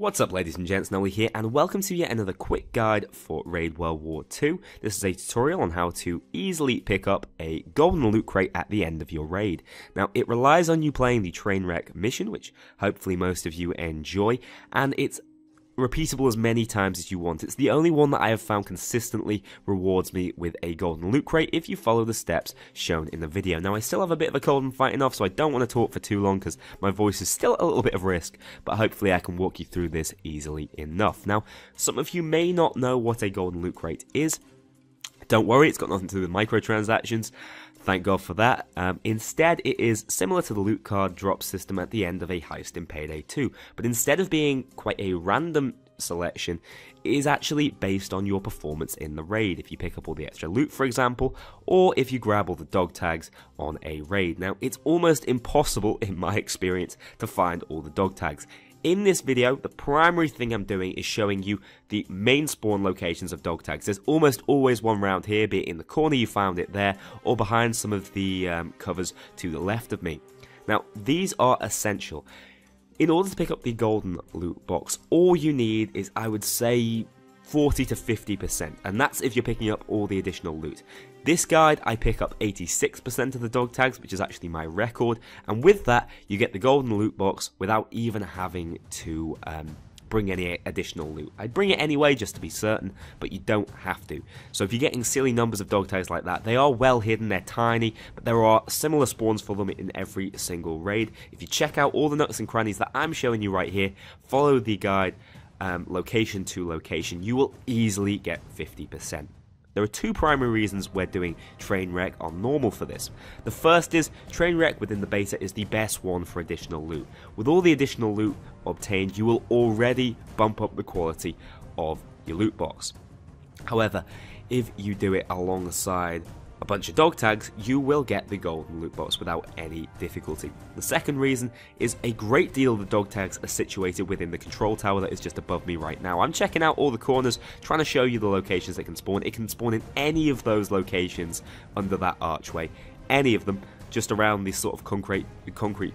What's up, ladies and gents, Noah here, and welcome to yet another quick guide for Raid World War II. This is a tutorial on how to easily pick up a golden loot crate at the end of your raid. Now, it relies on you playing the train wreck mission, which hopefully most of you enjoy, and it's repeatable as many times as you want. It's the only one that I have found consistently rewards me with a golden loot crate if you follow the steps shown in the video. Now, I still have a bit of a cold I'm fighting off, so I don't want to talk for too long because my voice is still a little bit of risk, but hopefully I can walk you through this easily enough. Now, some of you may not know what a golden loot crate is. Don't worry, it's got nothing to do with microtransactions. Thank God for that. Instead, it is similar to the loot card drop system at the end of a heist in Payday 2, but instead of being quite a random selection, it is actually based on your performance in the raid. If you pick up all the extra loot, for example, or if you grab all the dog tags on a raid. Now, it's almost impossible, in my experience, to find all the dog tags. In this video, the primary thing I'm doing is showing you the main spawn locations of dog tags. There's almost always one round here, be it in the corner you found it there, or behind some of the covers to the left of me. Now, these are essential. In order to pick up the golden loot box, all you need is, I would say, 40 to 50%, and that's if you're picking up all the additional loot. This guide, I pick up 86% of the dog tags, which is actually my record, and with that, you get the golden loot box without even having to bring any additional loot. I'd bring it anyway just to be certain, but you don't have to. So if you're getting silly numbers of dog tags like that, they are well hidden, they're tiny, but there are similar spawns for them in every single raid. If you check out all the nooks and crannies that I'm showing you right here, follow the guide location to location, you will easily get 50%. There are two primary reasons we're doing train wreck on normal for this. The first is train wreck within the beta is the best one for additional loot. With all the additional loot obtained, you will already bump up the quality of your loot box. However, if you do it alongside a bunch of dog tags, you will get the golden loot box without any difficulty. The second reason is a great deal of the dog tags are situated within the control tower that is just above me right now. I'm checking out all the corners, trying to show you the locations it can spawn. It can spawn in any of those locations under that archway, any of them, just around these sort of concrete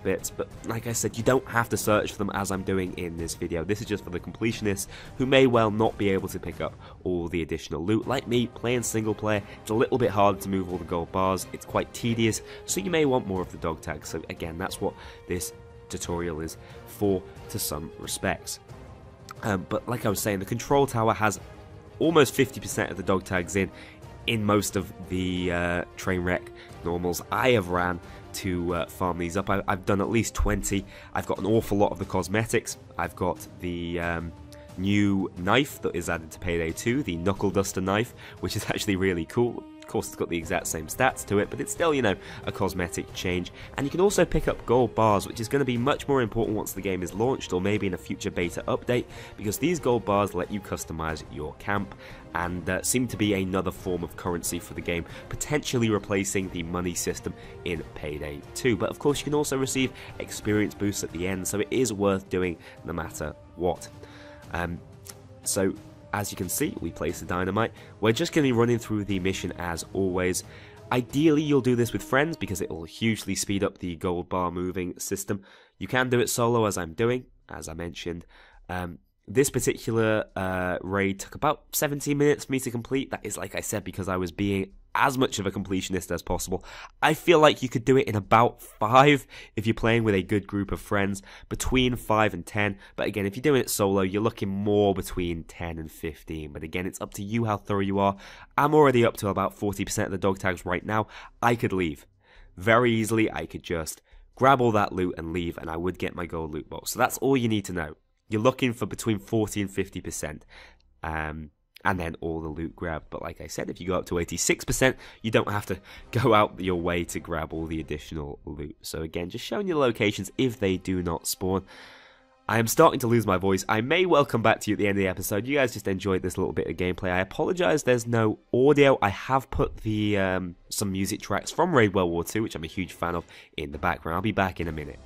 bits. But like I said, you don't have to search for them as I'm doing in this video. This is just for the completionists who may well not be able to pick up all the additional loot. Like me, playing single player, it's a little bit hard to move all the gold bars. It's quite tedious, so you may want more of the dog tags. So again, that's what this tutorial is for to some respects. But like I was saying, the control tower has almost 50% of the dog tags in most of the train wreck normals I have ran to farm these up. I've done at least 20. I've got an awful lot of the cosmetics. I've got the new knife that is added to Payday 2, the knuckle duster knife, which is actually really cool. Of course, it's got the exact same stats to it, but it's still, you know, a cosmetic change. And you can also pick up gold bars, which is going to be much more important once the game is launched, or maybe in a future beta update, because these gold bars let you customize your camp and seem to be another form of currency for the game, potentially replacing the money system in Payday 2. But of course, you can also receive experience boosts at the end, so it is worth doing no matter what. So as you can see, we place the dynamite. We're just going to be running through the mission as always. Ideally, you'll do this with friends because it will hugely speed up the gold bar moving system. You can do it solo as I'm doing, as I mentioned. This particular raid took about 17 minutes for me to complete. That is, like I said, because I was being as much of a completionist as possible. I feel like you could do it in about 5 if you're playing with a good group of friends, between 5 and 10. But again, if you're doing it solo, you're looking more between 10 and 15. But again, it's up to you how thorough you are. I'm already up to about 40% of the dog tags right now. I could leave very easily. I could just grab all that loot and leave, and I would get my gold loot box. So that's all you need to know. You're looking for between 40 and 50%, and then all the loot grab. But like I said, if you go up to 86%, you don't have to go out your way to grab all the additional loot. So again, just showing you the locations if they do not spawn. I am starting to lose my voice. I may well come back to you at the end of the episode. You guys just enjoyed this little bit of gameplay. I apologize there's no audio. I have put the some music tracks from Raid World War II, which I'm a huge fan of, in the background. I'll be back in a minute.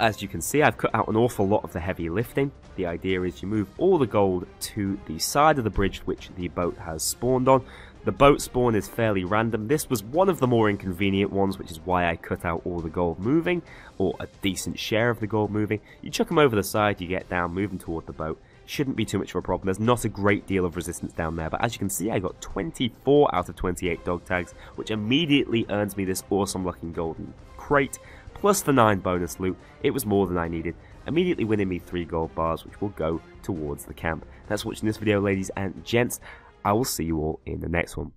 as you can see, I've cut out an awful lot of the heavy lifting. The idea is you move all the gold to the side of the bridge which the boat has spawned on. The boat spawn is fairly random. This was one of the more inconvenient ones, which is why I cut out all the gold moving, or a decent share of the gold moving. You chuck them over the side, you get down, move them toward the boat. Shouldn't be too much of a problem. There's not a great deal of resistance down there, but as you can see, I got 24 out of 28 dog tags, which immediately earns me this awesome looking golden crate, plus the 9 bonus loot. It was more than I needed, immediately winning me 3 gold bars, which will go towards the camp. Thanks for watching this video, ladies and gents. I will see you all in the next one.